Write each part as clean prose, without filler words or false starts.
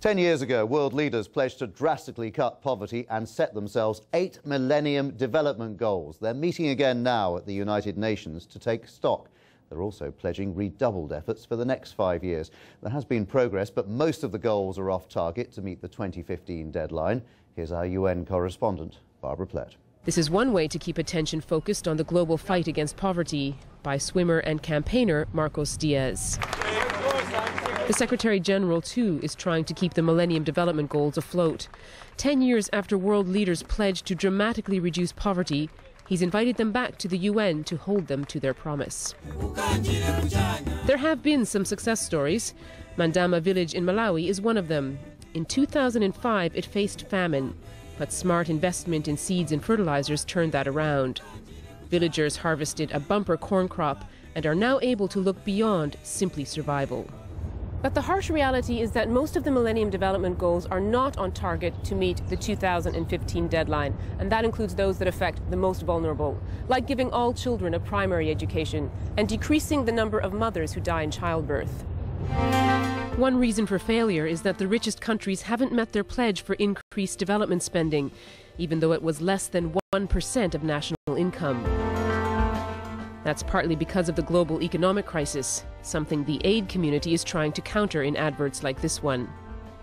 10 years ago, world leaders pledged to drastically cut poverty and set themselves 8 Millennium Development Goals. They're meeting again now at the United Nations to take stock. They're also pledging redoubled efforts for the next 5 years. There has been progress, but most of the goals are off target to meet the 2015 deadline. Here's our UN correspondent, Barbara Plett. This is one way to keep attention focused on the global fight against poverty by swimmer and campaigner Marcos Diaz. The Secretary General, too, is trying to keep the Millennium Development Goals afloat. 10 years after world leaders pledged to dramatically reduce poverty, he's invited them back to the UN to hold them to their promise. There have been some success stories. Mandama village in Malawi is one of them. In 2005, it faced famine, but smart investment in seeds and fertilizers turned that around. Villagers harvested a bumper corn crop and are now able to look beyond simply survival. But the harsh reality is that most of the Millennium Development Goals are not on target to meet the 2015 deadline, and that includes those that affect the most vulnerable, like giving all children a primary education and decreasing the number of mothers who die in childbirth. One reason for failure is that the richest countries haven't met their pledge for increased development spending, even though it was less than 1% of national income. That's partly because of the global economic crisis, something the aid community is trying to counter in adverts like this one.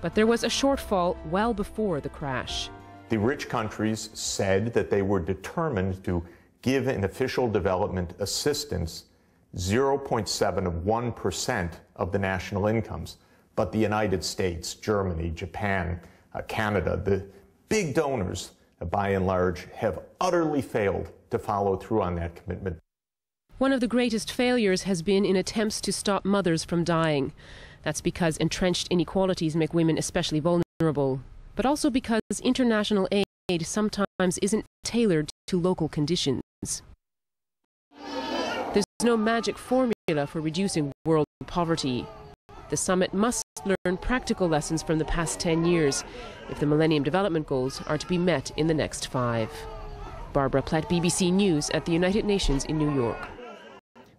But there was a shortfall well before the crash. The rich countries said that they were determined to give in official development assistance 0.71% of the national incomes. But the United States, Germany, Japan, Canada, the big donors, by and large, have utterly failed to follow through on that commitment. One of the greatest failures has been in attempts to stop mothers from dying. That's because entrenched inequalities make women especially vulnerable, but also because international aid sometimes isn't tailored to local conditions. There's no magic formula for reducing world poverty. The summit must learn practical lessons from the past 10 years if the Millennium Development Goals are to be met in the next 5. Barbara Plett, BBC News at the United Nations in New York.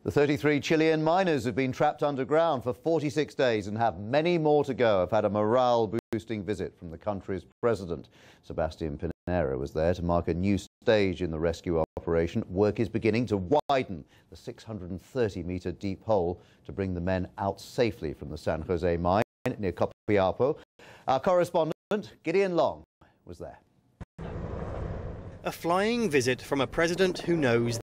The 33 Chilean miners have been trapped underground for 46 days and have many more to go. Have had a morale-boosting visit from the country's president. Sebastián Pinera was there to mark a new stage in the rescue operation. Work is beginning to widen the 630-metre deep hole to bring the men out safely from the San Jose mine near Copiapo. Our correspondent, Gideon Long, was there. A flying visit from a president who knows